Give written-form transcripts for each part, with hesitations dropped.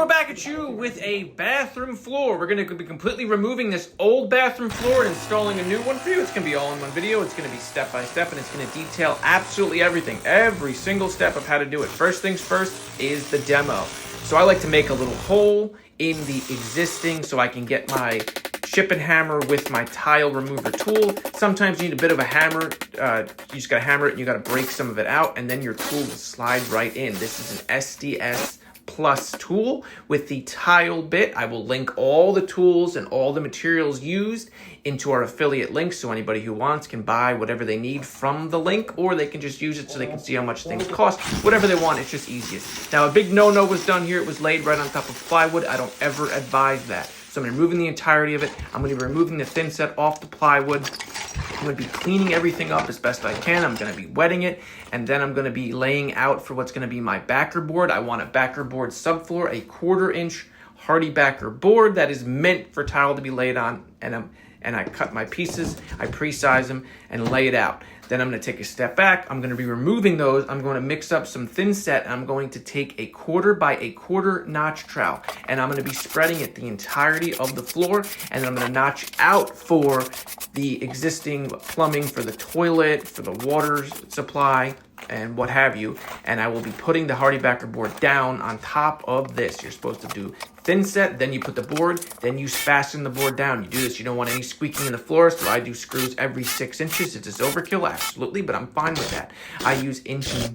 we're back at you with a bathroom floor. We're going to be completely removing this old bathroom floor and installing a new one for you. It's going to be all in one video. It's going to be step by step, and it's going to detail absolutely everything, every single step of how to do it. First things first is the demo. So I like to make a little hole in the existing so I can get my chip and hammer with my tile remover tool. Sometimes you need a bit of a hammer. You just got to hammer it and you got to break some of it out, and then your tool will slide right in. This is an SDS Plus tool with the tile bit. I will link all the tools and all the materials used into our affiliate links, so anybody who wants can buy whatever they need from the link, or they can just use it so they can see how much things cost. Whatever they want, it's just easiest. Now, a big no-no was done here. It was laid right on top of plywood. I don't ever advise that. So I'm removing the entirety of it. I'm going to be removing the thin set off the plywood. I'm going to be cleaning everything up as best I can. I'm going to be wetting it, and then I'm going to be laying out for what's going to be my backer board. I want a backer board subfloor, a 1/4 inch hardy backer board that is meant for tile to be laid on, and I cut my pieces, I pre-size them, and lay it out. Then I'm going to take a step back. I'm going to be removing those. I'm going to mix up some thin set, and I'm going to take a 1/4 by 1/4 notch trowel, and I'm going to be spreading it the entirety of the floor, and then I'm going to notch out for the existing plumbing, for the toilet, for the water supply, and what have you. And I will be putting the hardy backer board down on top of this. You're supposed to do thin set, then you put the board, then you fasten the board down. You do this, you don't want any squeaking in the floor, so I do screws every 6 inches. It's overkill, absolutely, but I'm fine with that. I use 1¼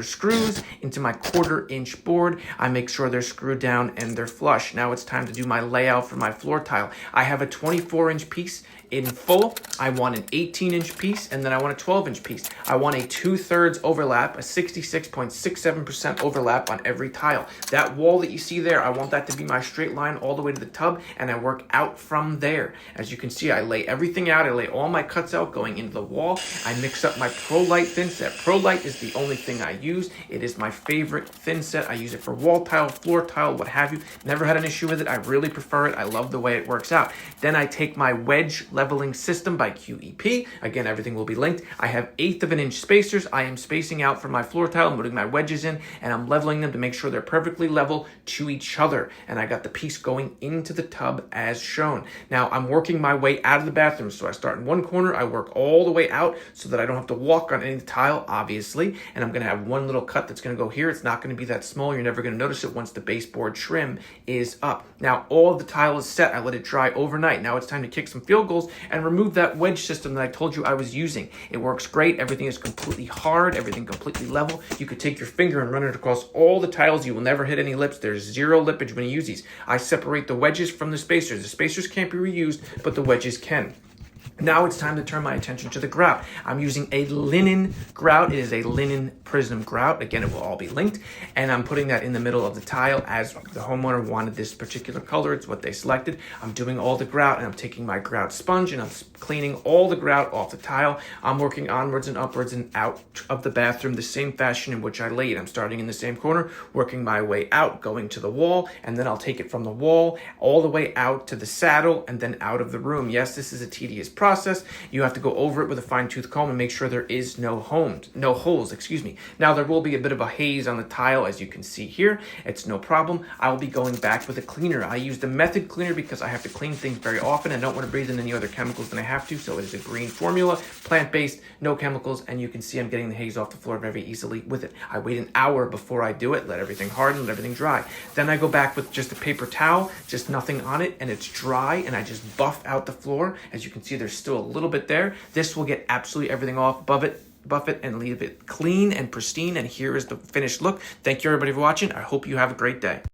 inch screws into my 1/4 inch board. I make sure they're screwed down and they're flush. Now it's time to do my layout for my floor tile. I have a 24-inch piece in full. I want an 18-inch piece, and then I want a 12-inch piece. I want a 2/3 overlap, a 66.67% overlap on every tile. That wall that you see there, I want that to be my straight line all the way to the tub, and I work out from there. As you can see, I lay everything out. I lay all my cuts out going into the wall. I mix up my ProLite thin set. ProLite is the only thing I use. It is my favorite thin set. I use it for wall tile, floor tile, what have you. Never had an issue with it. I really prefer it. I love the way it works out. Then I take my wedge leveling system by QEP. Again, everything will be linked. I have 1/8 of an inch spacers. I am spacing out for my floor tile. I'm putting my wedges in, and I'm leveling them to make sure they're perfectly level to each other. And I got the piece going into the tub as shown. Now I'm working my way out of the bathroom. So I start in one corner, I work all the way out so that I don't have to walk on any tile, obviously. And I'm going to have one little cut that's going to go here. It's not going to be that small. You're never going to notice it once the baseboard trim is up. Now all of the tile is set. I let it dry overnight. Now it's time to kick some field goals and remove that wedge system that I told you I was using. It works great. Everything is completely hard, everything completely level. You could take your finger and run it across all the tiles. You will never hit any lips. There's zero lippage when you use these. I separate the wedges from the spacers. The spacers can't be reused, but the wedges can. Now it's time to turn my attention to the grout. I'm using a linen grout. It is a linen prism grout. Again, it will all be linked. And I'm putting that in the middle of the tile as the homeowner wanted this particular color. It's what they selected. I'm doing all the grout, and I'm taking my grout sponge and I'm cleaning all the grout off the tile. I'm working onwards and upwards and out of the bathroom the same fashion in which I laid. I'm starting in the same corner, working my way out, going to the wall, and then I'll take it from the wall all the way out to the saddle and then out of the room. Yes, this is a tedious process. You have to go over it with a fine-tooth comb and make sure there is no holes. Now there will be a bit of a haze on the tile, as you can see here. It's no problem. I will be going back with a cleaner. I use the Method cleaner because I have to clean things very often and don't want to breathe in any other chemicals than I have to. So it is a green formula, plant-based, no chemicals, and you can see I'm getting the haze off the floor very easily with it. I wait an hour before I do it, let everything harden, let everything dry. Then I go back with just a paper towel, just nothing on it, and it's dry, and I just buff out the floor. As you can see, there's still a little bit there. This will get absolutely everything off, buff it, and leave it clean and pristine. And here is the finished look. Thank you everybody for watching. I hope you have a great day.